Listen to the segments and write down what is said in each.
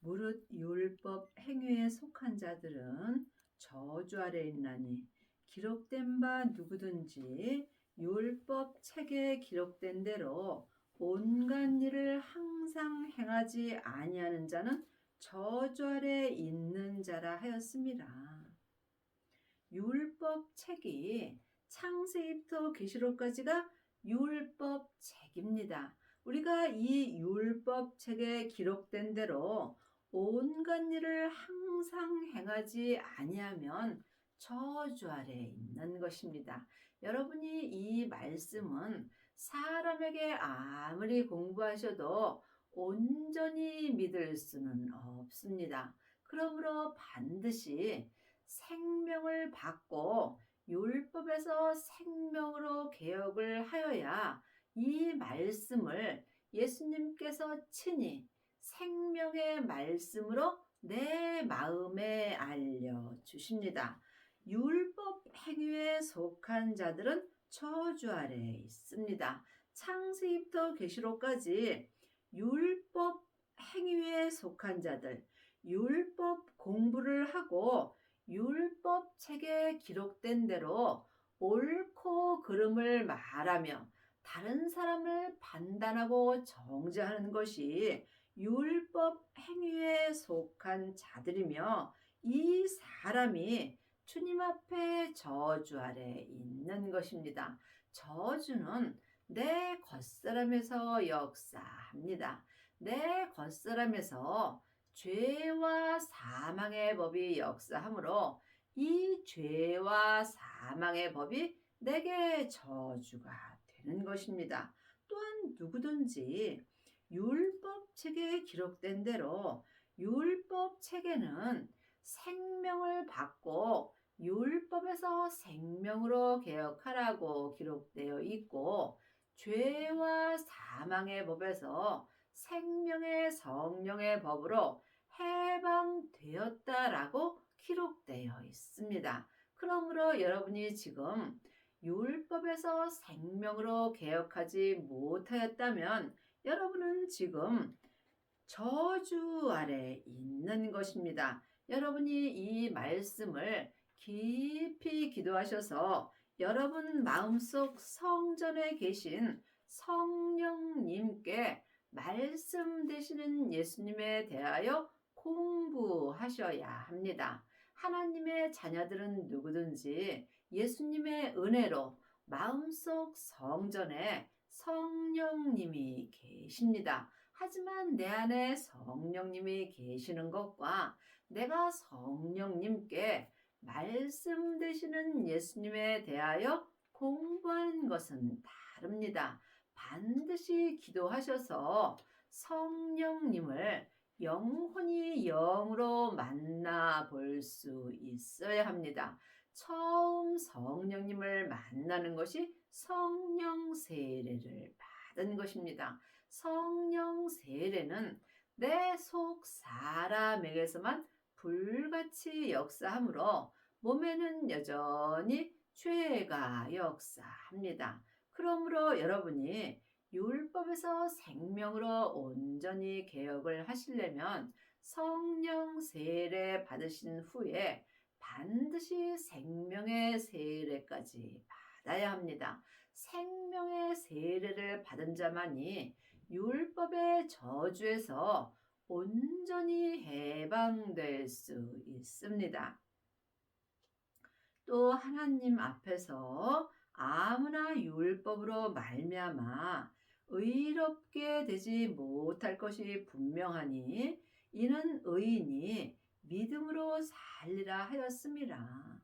무릇 율법 행위에 속한 자들은 저주 아래 있나니 기록된 바 누구든지 율법 책에 기록된 대로 온갖 일을 항상 행하지 아니하는 자는 저주 아래 있는 자라 하였습니다. 율법 책이 창세기부터 계시록까지가 율법 책입니다. 우리가 이 율법 책에 기록된 대로 온갖 일을 항상 행하지 아니하면 저주 아래 있는 것입니다. 여러분이 이 말씀은 사람에게 아무리 공부하셔도 온전히 믿을 수는 없습니다. 그러므로 반드시 생명을 받고 율법에서 생명으로 개혁을 하여야 이 말씀을 예수님께서 친히 생명의 말씀으로 내 마음에 알려주십니다. 율법 행위에 속한 자들은 저주 아래 있습니다. 창세기부터 계시록까지 율법 행위에 속한 자들, 율법 공부를 하고 율법 책에 기록된 대로 옳고 그름을 말하며 다른 사람을 판단하고 정죄하는 것이 율법 행위에 속한 자들이며 이 사람이 주님 앞에 저주 아래 있는 것입니다. 저주는 내 겉사람에서 역사합니다. 내 겉사람에서 죄와 사망의 법이 역사하므로 이 죄와 사망의 법이 내게 저주가 되는 것입니다. 또한 누구든지 율법 책에 기록된 대로 율법 책에는 생명을 받고 율법에서 생명으로 개혁하라고 기록되어 있고 죄와 사망의 법에서 생명의 성령의 법으로 해방되었다라고 기록되어 있습니다. 그러므로 여러분이 지금 율법에서 생명으로 개혁하지 못하였다면 여러분은 지금 저주 아래 있는 것입니다. 여러분이 이 말씀을 깊이 기도하셔서 여러분 마음속 성전에 계신 성령님께 말씀 되시는 예수님에 대하여 공부하셔야 합니다. 하나님의 자녀들은 누구든지 예수님의 은혜로 마음속 성전에 성령님이 계십니다. 하지만 내 안에 성령님이 계시는 것과 내가 성령님께 말씀 되시는 예수님에 대하여 공부하는 것은 다릅니다. 반드시 기도하셔서 성령님을 영혼이 영으로 만나 볼 수 있어야 합니다. 처음 성령님을 만나는 것이 성령 세례를 받은 것입니다. 성령 세례는 내 속 사람에게서만 불같이 역사하므로 몸에는 여전히 죄가 역사합니다. 그러므로 여러분이 율법에서 생명으로 온전히 개혁을 하시려면 성령 세례 받으신 후에 반드시 생명의 세례까지 받아야 합니다. 생명의 세례를 받은 자만이 율법의 저주에서 온전히 해방될 수 있습니다. 또 하나님 앞에서 아무나 율법으로 말미암아 의롭게 되지 못할 것이 분명하니 이는 의인이 믿음으로 살리라 하였습니다.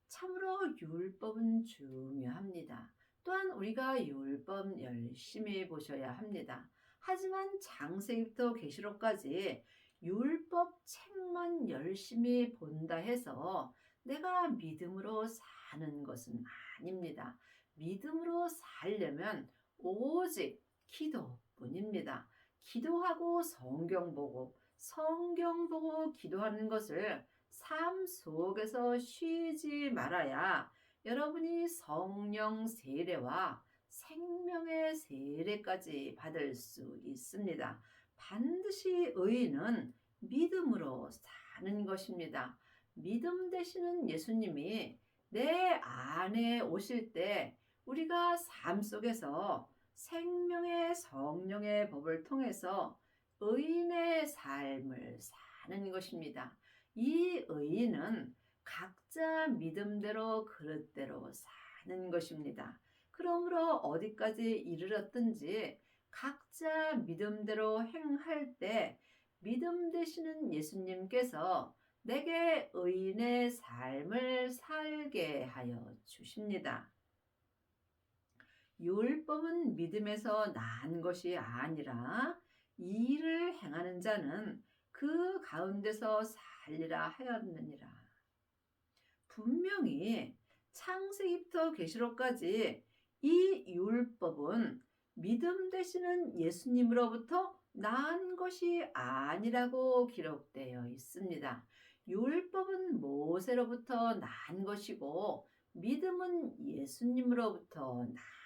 참으로 율법은 중요합니다. 또한 우리가 율법 열심히 보셔야 합니다. 하지만 창세기부터 계시록까지 율법 책만 열심히 본다 해서 내가 믿음으로 사는 것은 아닙니다. 믿음으로 살려면 오직 기도뿐입니다. 기도하고 성경 보고 기도하는 것을 삶 속에서 쉬지 말아야 여러분이 성령 세례와 생명의 세례까지 받을 수 있습니다. 반드시 의인은 믿음으로 사는 것입니다. 믿음 되시는 예수님이 내 안에 오실 때 우리가 삶 속에서 생명의 성령의 법을 통해서 의인의 삶을 사는 것입니다. 이 의인은 각자 믿음대로 그릇대로 사는 것입니다. 그러므로 어디까지 이르렀든지 각자 믿음대로 행할 때 믿음 되시는 예수님께서 내게 의인의 삶을 살게 하여 주십니다. 율법은 믿음에서 난 것이 아니라 이를 행하는 자는 그 가운데서 살리라 하였느니라. 분명히 창세기부터 계시록까지 이 율법은 믿음 되시는 예수님으로부터 난 것이 아니라고 기록되어 있습니다. 율법은 모세로부터 난 것이고 믿음은 예수님으로부터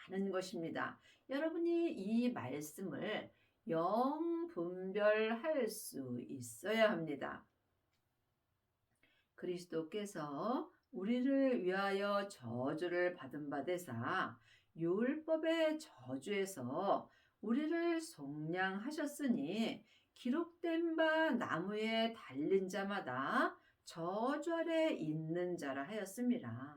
나는 것입니다. 여러분이 이 말씀을 영분별할 수 있어야 합니다. 그리스도께서 우리를 위하여 저주를 받은 바 되사 율법의 저주에서 우리를 속량하셨으니 기록된 바 나무에 달린 자마다 저주 아래 있는 자라 하였습니다.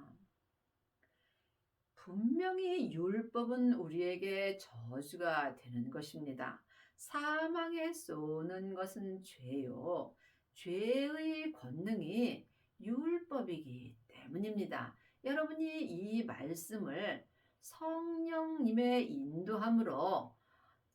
분명히 율법은 우리에게 저주가 되는 것입니다. 사망에 쏘는 것은 죄요. 죄의 권능이 율법이기 때문입니다. 여러분이 이 말씀을 성령님의 인도함으로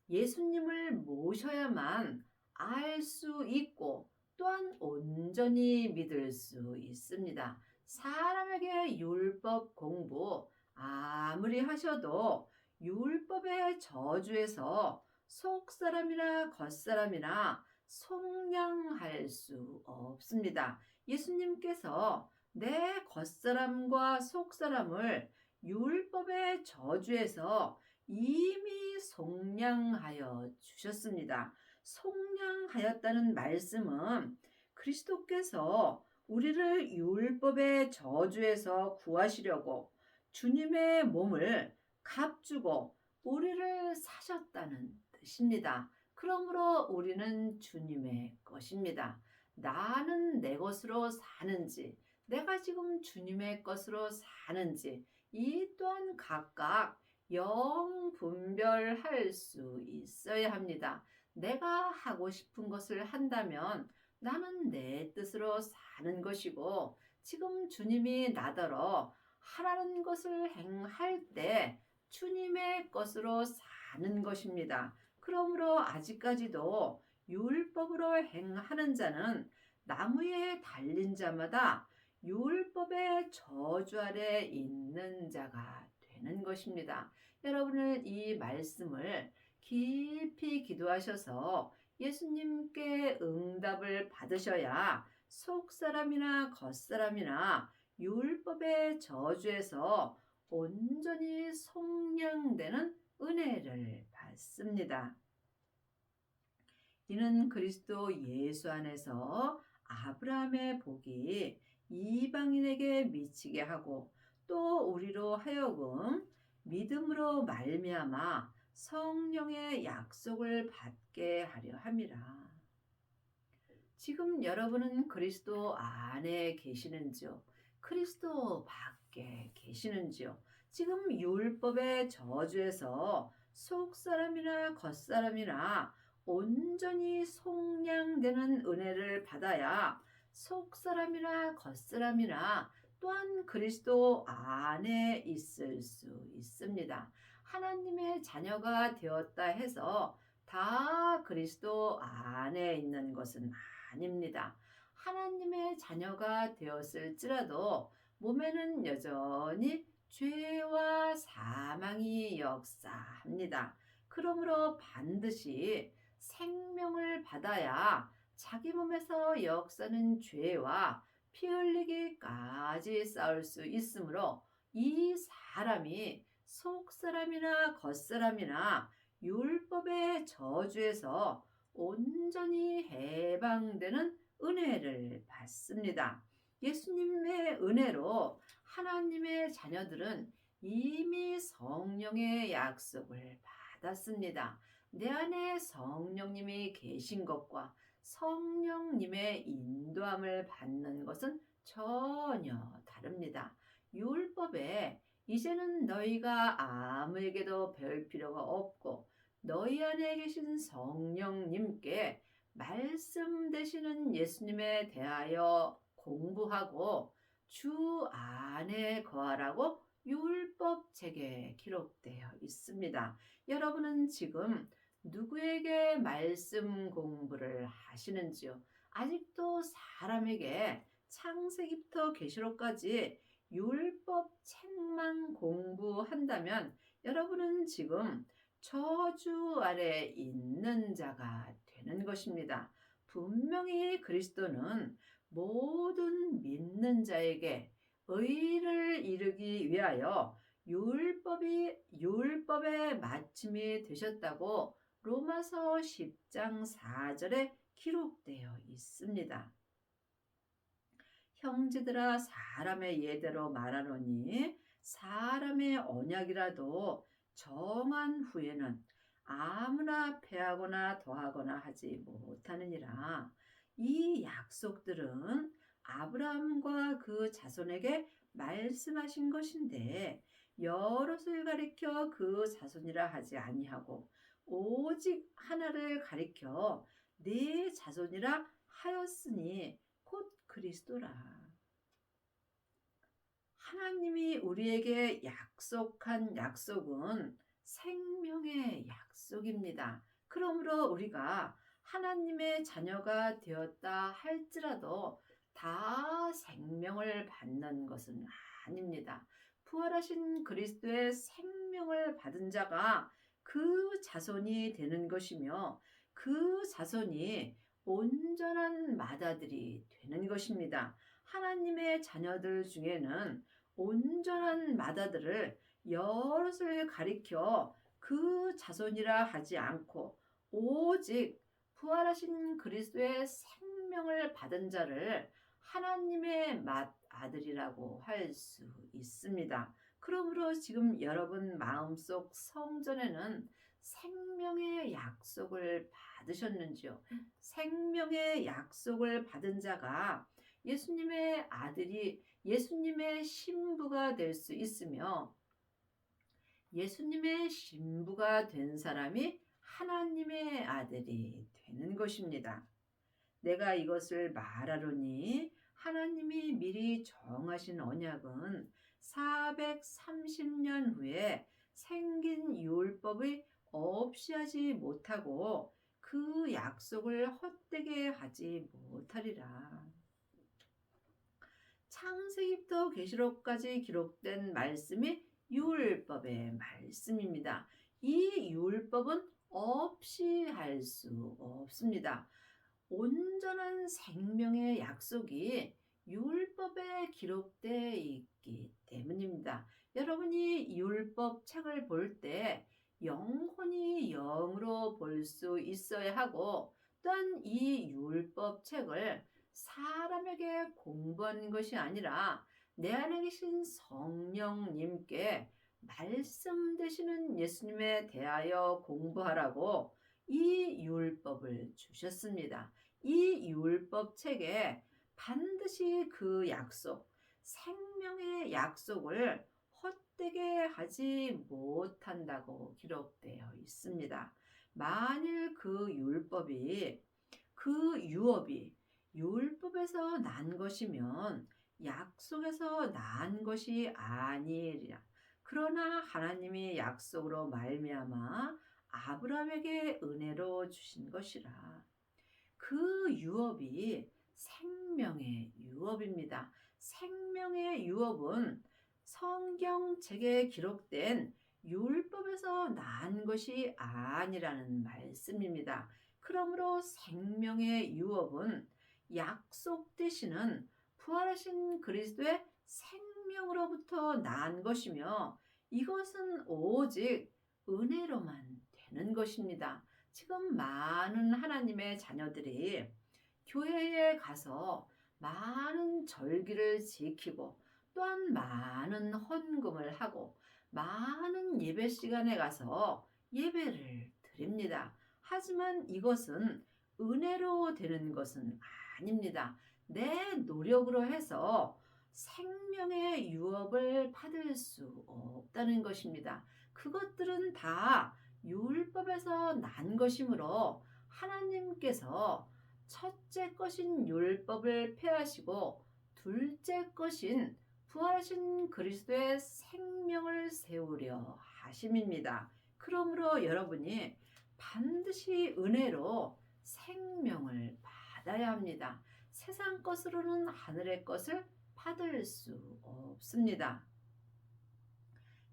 예수님을 모셔야만 알 수 있고 또한 온전히 믿을 수 있습니다. 사람에게 율법 공부 아무리 하셔도 율법의 저주에서 속사람이나 겉사람이나 속량할 수 없습니다. 예수님께서 내 겉사람과 속사람을 율법의 저주에서 이미 속량하여 주셨습니다. 속량하였다는 말씀은 그리스도께서 우리를 율법의 저주에서 구하시려고 주님의 몸을 값주고 우리를 사셨다는 뜻입니다. 그러므로 우리는 주님의 것입니다. 나는 내 것으로 사는지 내가 지금 주님의 것으로 사는지 이 또한 각각 영분별할 수 있어야 합니다. 내가 하고 싶은 것을 한다면 나는 내 뜻으로 사는 것이고 지금 주님이 나더러 하라는 것을 행할 때 주님의 것으로 사는 것입니다. 그러므로 아직까지도 율법으로 행하는 자는 나무에 달린 자마다 율법의 저주 아래 있는 자가 되는 것입니다. 여러분은 이 말씀을 깊이 기도하셔서 예수님께 응답을 받으셔야 속사람이나 겉사람이나 율법의 저주에서 온전히 속량되는 은혜를 받습니다. 이는 그리스도 예수 안에서 아브라함의 복이 이방인에게 미치게 하고 또 우리로 하여금 믿음으로 말미암아 성령의 약속을 받게 하려 함이라. 지금 여러분은 그리스도 안에 계시는지요? 그리스도 밖에 계시는지요? 지금 율법의 저주에서 속사람이나 겉사람이나 온전히 속량되는 은혜를 받아야 속사람이나 겉사람이나 또한 그리스도 안에 있을 수 있습니다. 하나님의 자녀가 되었다 해서 다 그리스도 안에 있는 것은 아닙니다. 하나님의 자녀가 되었을지라도 몸에는 여전히 죄와 사망이 역사합니다. 그러므로 반드시 생명을 받아야 자기 몸에서 역사는 죄와 피 흘리기까지 싸울 수 있으므로 이 사람이 속사람이나 겉사람이나 율법의 저주에서 온전히 해방되는 은혜를 받습니다. 예수님의 은혜로 하나님의 자녀들은 이미 성령의 약속을 받았습니다. 내 안에 성령님이 계신 것과 성령님의 인도함을 받는 것은 전혀 다릅니다. 율법에 이제는 너희가 아무에게도 배울 필요가 없고 너희 안에 계신 성령님께 말씀 되시는 예수님에 대하여 공부하고 주 안에 거하라고 율법책에 기록되어 있습니다. 여러분은 지금 누구에게 말씀 공부를 하시는지요? 아직도 사람에게 창세기부터 계시록까지 율법 책만 공부한다면 여러분은 지금 저주 아래 있는 자가 되는 것입니다. 분명히 그리스도는 모든 믿는 자에게 의를 이루기 위하여 율법의 마침이 되셨다고 로마서 10장 4절에 기록되어 있습니다. 형제들아 사람의 예대로 말하노니 사람의 언약이라도 정한 후에는 아무나 패하거나 더하거나 하지 못하느니라. 이 약속들은 아브라함과 그 자손에게 말씀하신 것인데 여럿을 가리켜 그 자손이라 하지 아니하고 오직 하나를 가리켜 네 자손이라 하였으니 곧 그리스도라. 하나님이 우리에게 약속한 약속은 생명의 약속입니다. 그러므로 우리가 하나님의 자녀가 되었다 할지라도 다 생명을 받는 것은 아닙니다. 부활하신 그리스도의 생명을 받은 자가 그 자손이 되는 것이며 그 자손이 온전한 맏아들이 되는 것입니다. 하나님의 자녀들 중에는 온전한 맏아들을 여럿을 가리켜 그 자손이라 하지 않고 오직 부활하신 그리스도의 생명을 받은 자를 하나님의 맏아들이라고 할 수 있습니다. 그러므로 지금 여러분 마음속 성전에는 생명의 약속을 받으셨는지요? 생명의 약속을 받은 자가 예수님의 아들이 예수님의 신부가 될 수 있으며 예수님의 신부가 된 사람이 하나님의 아들이 되는 것입니다. 내가 이것을 말하노니 하나님이 미리 정하신 언약은 430년 후에 생긴 율법의 없이 하지 못하고 그 약속을 헛되게 하지 못하리라. 창세기부터 계시록까지 기록된 말씀이 율법의 말씀입니다. 이 율법은 없이 할 수 없습니다. 온전한 생명의 약속이 율법에 기록되어 있기 때문입니다. 여러분이 율법 책을 볼 때 영혼이 영으로 볼 수 있어야 하고 또한 이 율법 책을 사람에게 공부하는 것이 아니라 내 안에 계신 성령님께 말씀 되시는 예수님에 대하여 공부하라고 이 율법을 주셨습니다. 이 율법 책에 반드시 그 약속, 생명의 약속을 헛되게 하지 못한다고 기록되어 있습니다. 만일 그 유업이 율법에서 난 것이면 약속에서 난 것이 아니리라. 그러나 하나님이 약속으로 말미암아 아브라함에게 은혜로 주신 것이라. 그 유업이 생명의 유업입니다. 생명의 유업은 성경책에 기록된 율법에서 난 것이 아니라는 말씀입니다. 그러므로 생명의 유업은 약속 되시는 부활하신 그리스도의 생명으로부터 난 것이며 이것은 오직 은혜로만 되는 것입니다. 지금 많은 하나님의 자녀들이 교회에 가서 많은 절기를 지키고 또한 많은 헌금을 하고 많은 예배 시간에 가서 예배를 드립니다. 하지만 이것은 은혜로 되는 것은 아닙니다. 내 노력으로 해서 생명의 유업을 받을 수 없다는 것입니다. 그것들은 다 율법에서 난 것이므로 하나님께서 첫째 것인 율법을 폐하시고 둘째 것인 부활하신 그리스도의 생명을 세우려 하심입니다. 그러므로 여러분이 반드시 은혜로 생명을 받아야 합니다. 세상 것으로는 하늘의 것을 받을 수 없습니다.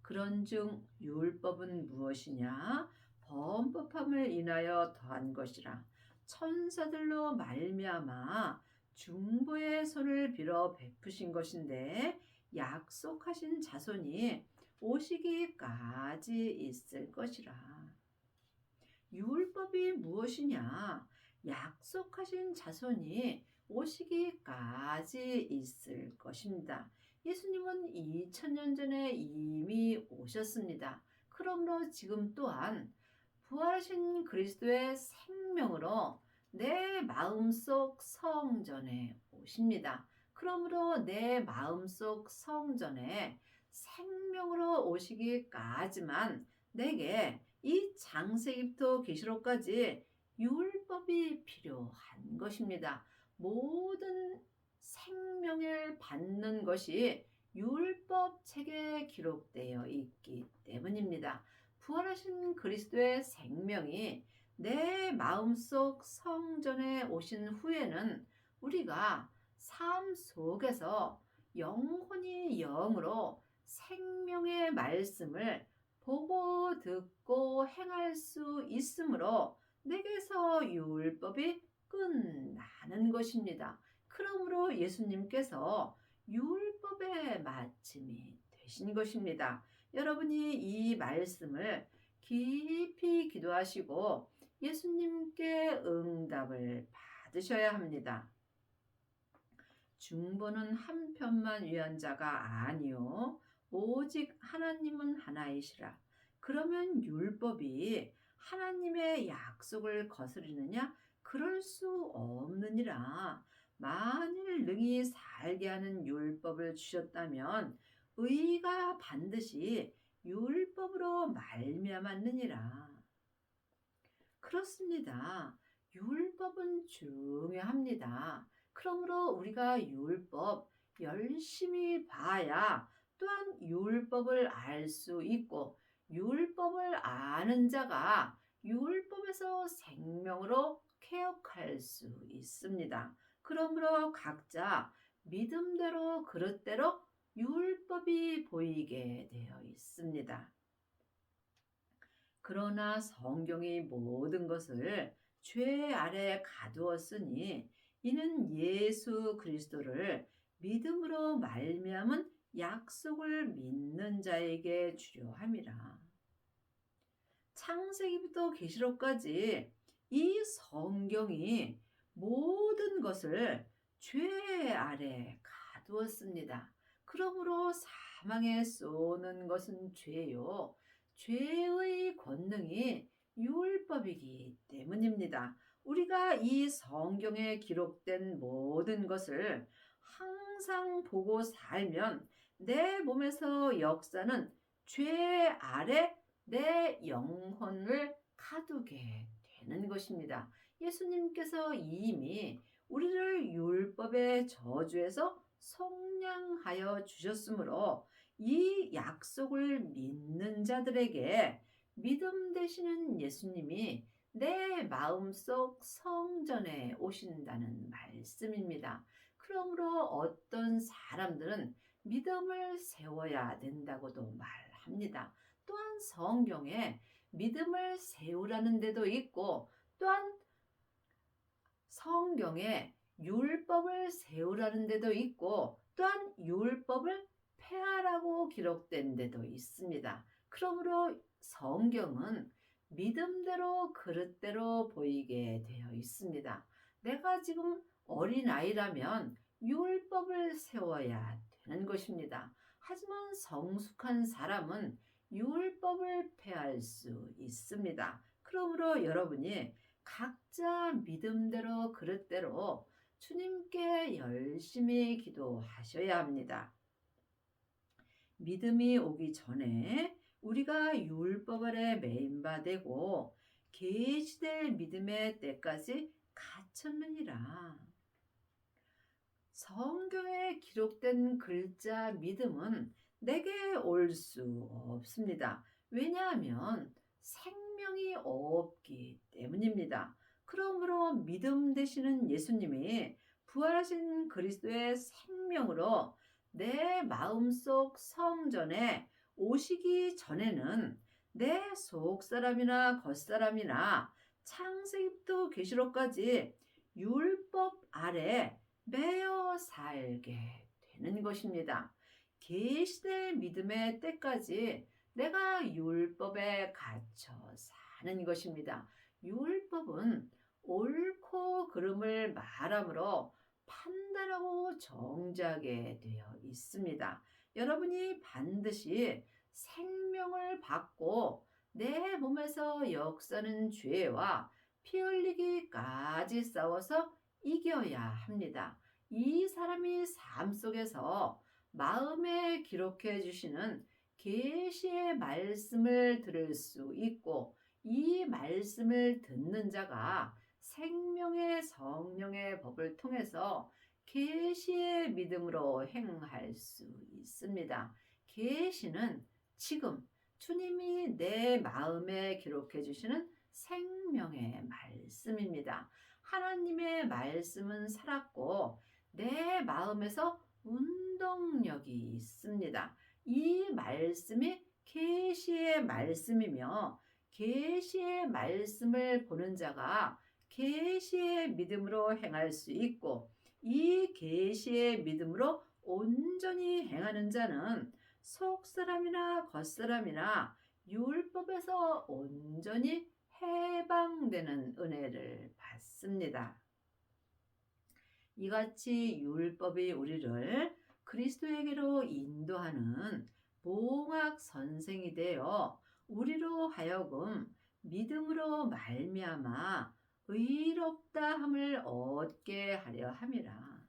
그런즉 율법은 무엇이냐? 범법함을 인하여 더한 것이라. 천사들로 말미암아 중보의 손을 빌어 베푸신 것인데 약속하신 자손이 오시기까지 있을 것이라. 율법이 무엇이냐? 약속하신 자손이 오시기까지 있을 것입니다. 예수님은 2000년 전에 이미 오셨습니다. 그러므로 지금 또한 부활하신 그리스도의 생명으로 내 마음속 성전에 오십니다. 그러므로 내 마음속 성전에 생명으로 오시기까지만 내게 이 창세기부터 계시록까지 율법이 필요한 것입니다. 모든 생명을 받는 것이 율법 책에 기록되어 있기 때문입니다. 부활하신 그리스도의 생명이 내 마음속 성전에 오신 후에는 우리가 삶 속에서 영혼이 영으로 생명의 말씀을 보고 듣고 행할 수 있으므로 내게서 율법이 끝나는 것입니다. 그러므로 예수님께서 율법의 마침이 되신 것입니다. 여러분이 이 말씀을 깊이 기도하시고 예수님께 응답을 받으셔야 합니다. 중보는 한 편만 위한 자가 아니요 오직 하나님은 하나이시라. 그러면 율법이 하나님의 약속을 거스르느냐? 그럴 수 없느니라. 만일 능히 살게 하는 율법을 주셨다면 의가 반드시 율법으로 말미암았느니라. 그렇습니다. 율법은 중요합니다. 그러므로 우리가 율법 열심히 봐야 또한 율법을 알 수 있고 율법을 아는 자가 율법에서 생명으로 개혁할 수 있습니다. 그러므로 각자 믿음대로 그릇대로 율법이 보이게 되어 있습니다. 그러나 성경이 모든 것을 죄 아래 가두었으니 이는 예수 그리스도를 믿음으로 말미암은 약속을 믿는 자에게 주려 함이라. 창세기부터 계시록까지 이 성경이 모든 것을 죄 아래 가두었습니다. 그러므로 사망에 쏘는 것은 죄요. 죄의 권능이 율법이기 때문입니다. 우리가 이 성경에 기록된 모든 것을 항상 보고 살면 내 몸에서 역사는 죄 아래 내 영혼을 가두게 되는 것입니다. 예수님께서 이미 우리를 율법의 저주에서 속량하여 주셨으므로 이 약속을 믿는 자들에게 믿음 되시는 예수님이 내 마음속 성전에 오신다는 말씀입니다. 그러므로 어떤 사람들은 믿음을 세워야 된다고도 말합니다. 또한 성경에 믿음을 세우라는 데도 있고 또한 성경에 율법을 세우라는 데도 있고 또한 율법을 폐하라고 기록된 데도 있습니다. 그러므로 성경은 믿음대로 그릇대로 보이게 되어 있습니다. 내가 지금 어린아이라면 율법을 세워야 되는 것입니다. 하지만 성숙한 사람은 율법을 폐할 수 있습니다. 그러므로 여러분이 각자 믿음대로 그릇대로 주님께 열심히 기도하셔야 합니다. 믿음이 오기 전에 우리가 율법 아래 매인바 되고 계시될 믿음의 때까지 갇혔느니라. 성경에 기록된 글자 믿음은 내게 올 수 없습니다. 왜냐하면 생명이 없기 때문입니다. 그러므로 믿음 되시는 예수님이 부활하신 그리스도의 생명으로 내 마음속 성전에 오시기 전에는 내 속사람이나 겉사람이나 창세기부터 계시록까지 율법 아래 매여 살게 되는 것입니다. 계시될 믿음의 때까지 내가 율법에 갇혀 사는 것입니다. 율법은 옳고 그름을 말함으로 판단하고 정죄하게 되어 있습니다. 여러분이 반드시 생명을 받고 내 몸에서 역사는 죄와 피 흘리기까지 싸워서 이겨야 합니다. 이 사람이 삶 속에서 마음에 기록해 주시는 계시의 말씀을 들을 수 있고 이 말씀을 듣는 자가 생명의 성령의 법을 통해서 계시의 믿음으로 행할 수 있습니다. 계시는 지금 주님이 내 마음에 기록해 주시는 생명의 말씀입니다. 하나님의 말씀은 살았고 내 마음에서 운동력이 있습니다. 이 말씀이 계시의 말씀이며 계시의 말씀을 보는 자가 계시의 믿음으로 행할 수 있고 이 계시의 믿음으로 온전히 행하는 자는 속사람이나 겉사람이나 율법에서 온전히 해방되는 은혜를 받습니다. 이같이 율법이 우리를 그리스도에게로 인도하는 몽학 선생이 되어 우리로 하여금 믿음으로 말미암아 의롭다 함을 얻게 하려 함이라.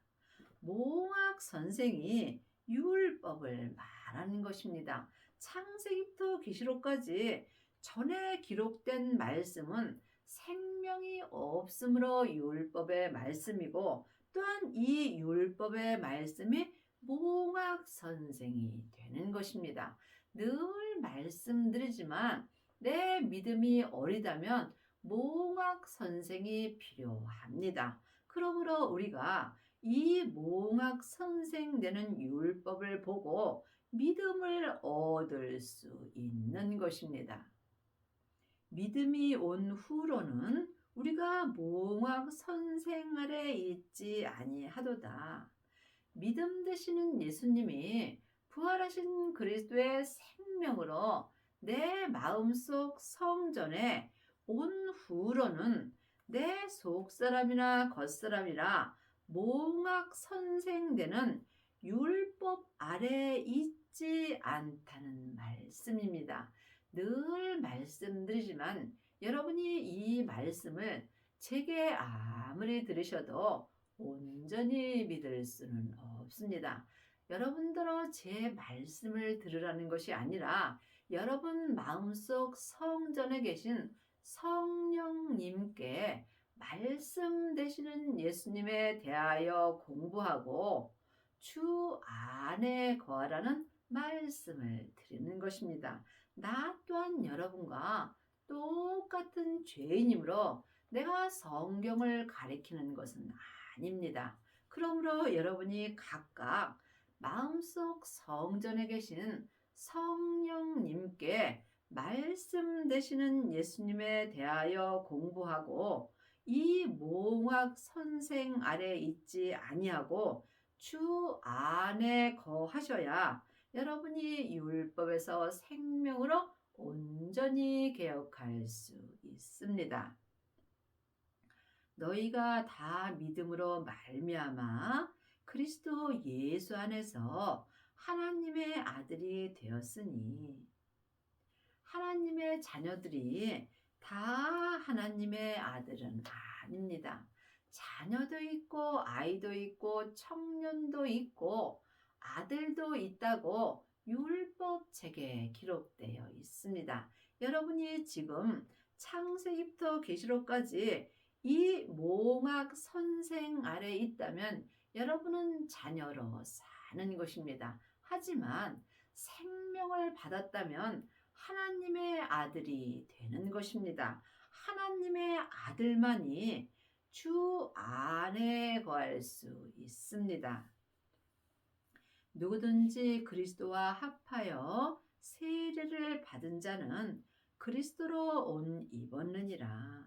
몽학 선생이 율법을 말하는 것입니다. 창세기부터 계시록까지 전에 기록된 말씀은 생명이 없으므로 율법의 말씀이고 또한 이 율법의 말씀이 몽학 선생이 되는 것입니다. 늘 말씀드리지만 내 믿음이 어리다면 몽학 선생이 필요합니다. 그러므로 우리가 이 몽학 선생 되는 율법을 보고 믿음을 얻을 수 있는 것입니다. 믿음이 온 후로는 우리가 몽학 선생 아래 있지 아니하도다. 믿음 되시는 예수님이 부활하신 그리스도의 생명으로 내 마음속 성전에 온 후로는 내 속사람이나 겉사람이라 몽학 선생되는 율법 아래 있지 않다는 말씀입니다. 늘 말씀드리지만 여러분이 이 말씀을 제게 아무리 들으셔도 온전히 믿을 수는 없습니다. 여러분들은 제 말씀을 들으라는 것이 아니라 여러분 마음속 성전에 계신 성령님께 말씀 되시는 예수님에 대하여 공부하고 주 안에 거하라는 말씀을 드리는 것입니다. 나 또한 여러분과 똑같은 죄인이므로 내가 성경을 가리키는 것은 아닙니다. 그러므로 여러분이 각각 마음속 성전에 계신 성령님께 말씀 되시는 예수님에 대하여 공부하고 이 몽학 선생 아래 있지 아니하고 주 안에 거하셔야 여러분이 율법에서 생명으로 온전히 개혁할 수 있습니다. 너희가 다 믿음으로 말미암아 그리스도 예수 안에서 하나님의 아들이 되었으니 하나님의 자녀들이 다 하나님의 아들은 아닙니다. 자녀도 있고 아이도 있고 청년도 있고 아들도 있다고 율법 책에 기록되어 있습니다. 여러분이 지금 창세기부터 계시록까지 이 몽학 선생 아래 있다면 여러분은 자녀로 사는 것입니다. 하지만 생명을 받았다면 하나님의 아들이 되는 것입니다. 하나님의 아들만이 주 안에 거할 수 있습니다. 누구든지 그리스도와 합하여 세례를 받은 자는 그리스도로 옷 입었느니라.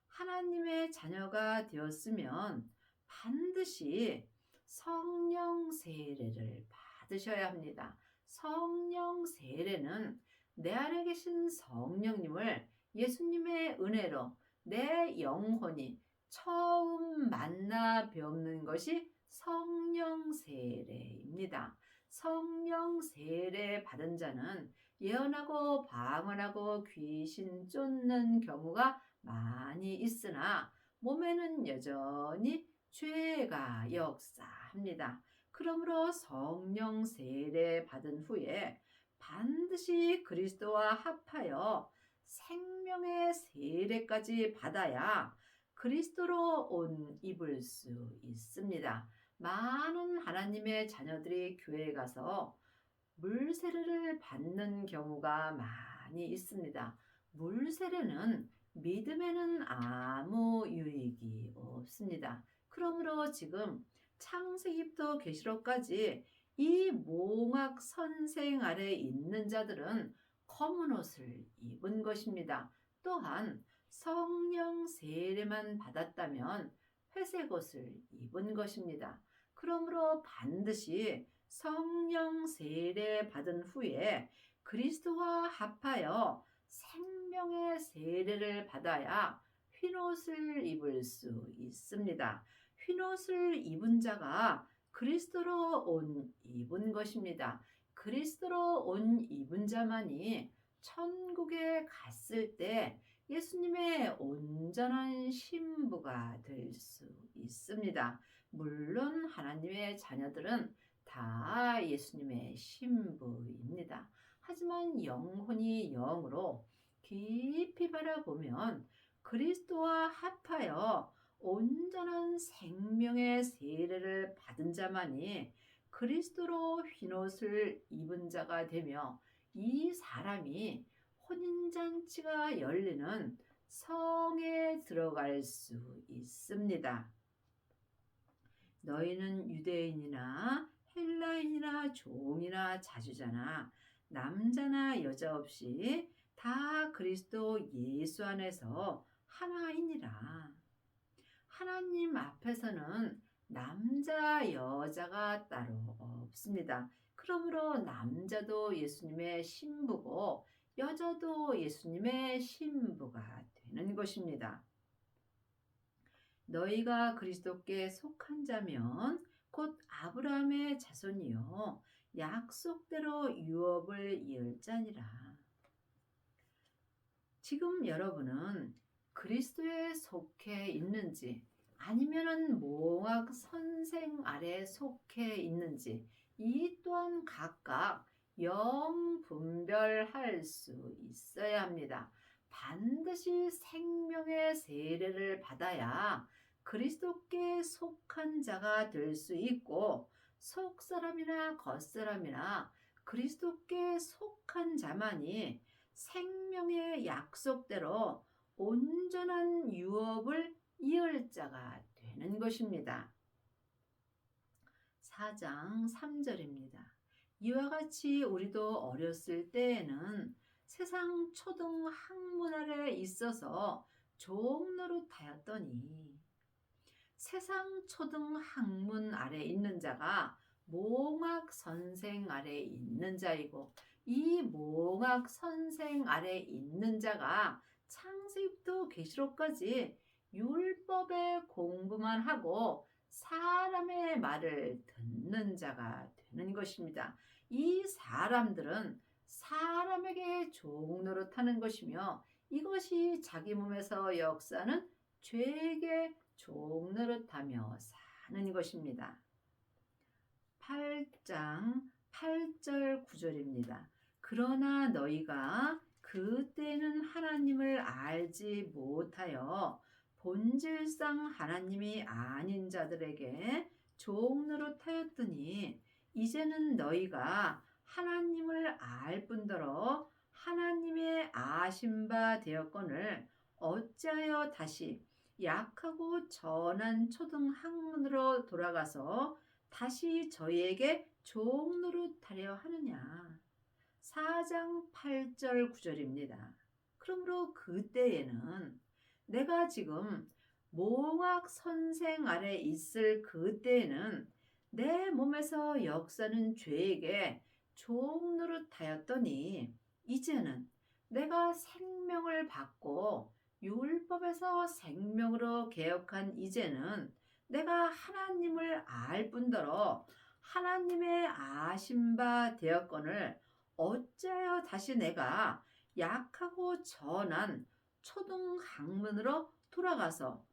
하나님의 자녀가 되었으면 반드시 성령 세례를 받으셔야 합니다. 성령 세례는 내 안에 계신 성령님을 예수님의 은혜로 내 영혼이 처음 만나 뵙는 것이 성령 세례입니다. 성령 세례 받은 자는 예언하고 방언하고 귀신 쫓는 경우가 많이 있으나 몸에는 여전히 죄가 역사합니다. 그러므로 성령 세례 받은 후에 반드시 그리스도와 합하여 생명의 세례까지 받아야 그리스도로 옷 입을 수 있습니다. 많은 하나님의 자녀들이 교회에 가서 물세례를 받는 경우가 많이 있습니다. 물세례는 믿음에는 아무 유익이 없습니다. 그러므로 지금 창세기부터 계시록까지 이 몽학 선생 아래 있는 자들은 검은 옷을 입은 것입니다. 또한 성령 세례만 받았다면 회색 옷을 입은 것입니다. 그러므로 반드시 성령 세례 받은 후에 그리스도와 합하여 생명의 세례를 받아야 흰옷을 입을 수 있습니다. 흰옷을 입은 자가 그리스도로 옷 입은 것입니다. 그리스도로 옷 입은 자만이 천국에 갔을 때 예수님의 온전한 신부가 될 수 있습니다. 물론 하나님의 자녀들은 다 예수님의 신부입니다. 하지만 영혼이 영으로 깊이 바라보면 그리스도와 합하여 온전한 생명의 세례를 받은 자만이 그리스도로 흰옷을 입은 자가 되며 이 사람이 혼인잔치가 열리는 성에 들어갈 수 있습니다. 너희는 유대인이나 헬라인이나 종이나 자주자나 남자나 여자 없이 다 그리스도 예수 안에서 하나이니라. 하나님 앞에서는 남자 여자가 따로 없습니다. 그러므로 남자도 예수님의 신부고 여자도 예수님의 신부가 되는 것입니다. 너희가 그리스도께 속한 자면 곧 아브라함의 자손이요 약속대로 유업을 이을 자니라. 지금 여러분은 그리스도에 속해 있는지 아니면은 몽학 선생 아래 속해 있는지 이 또한 각각 영 분별할 수 있어야 합니다. 반드시 생명의 세례를 받아야 그리스도께 속한 자가 될 수 있고 속사람이나 겉사람이나 그리스도께 속한 자만이 생명의 약속대로 온전한 유업을 이을 자가 되는 것입니다. 4장 3절입니다. 이와 같이 우리도 어렸을 때에는 세상 초등 학문 아래 있어서 종노릇하였더니 세상 초등 학문 아래 있는 자가 몽학 선생 아래 있는 자이고 이 몽학 선생 아래 있는 자가 창세기부터 계시록까지 율법의 공부만 하고 사람의 말을 듣는 자가 되는 것입니다. 이 사람들은 사람에게 종 노릇하는 것이며 이것이 자기 몸에서 역사는 죄에게 종 노릇하며 사는 것입니다. 8장 8절 9절입니다. 그러나 너희가 그때는 하나님을 알지 못하여 본질상 하나님이 아닌 자들에게 종 노릇하였더니 이제는 너희가 하나님을 알 뿐더러 하나님의 아신 바 되었거늘 어찌하여 다시 약하고 전한 초등 학문으로 돌아가서 다시 저희에게 종 노릇하려 하느냐. 4장 8절 9절입니다. 그러므로 그때에는 내가 지금 몽학 선생 아래 있을 그때에는 내 몸에서 역사는 죄에게 종 노릇하였더니 이제는 내가 생명을 받고 율법에서 생명으로 개혁한 이제는 내가 하나님을 알 뿐더러 하나님의 아신 바 되었거늘 어찌하여 다시 내가 약하고 전한 초등 학문으로 돌아가서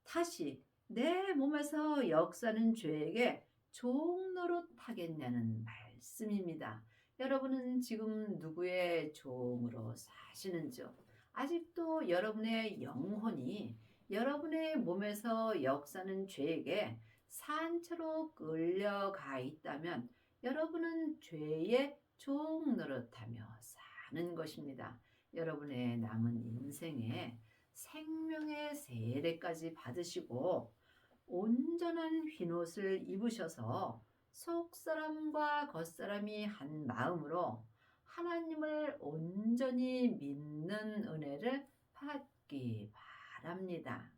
다시 내 몸에서 역사는 죄에게 종 노릇하겠냐는 말씀입니다. 여러분은 지금 누구의 종으로 사시는지요? 아직도 여러분의 영혼이 여러분의 몸에서 역사는 죄에게 산채로 끌려가 있다면 여러분은 죄의 종 노릇하며 사는 것입니다. 여러분의 남은 인생에 생명의 세례까지 받으시고 온전한 흰옷을 입으셔서 속사람과 겉사람이 한 마음으로 하나님을 온전히 믿는 은혜를 받기 바랍니다.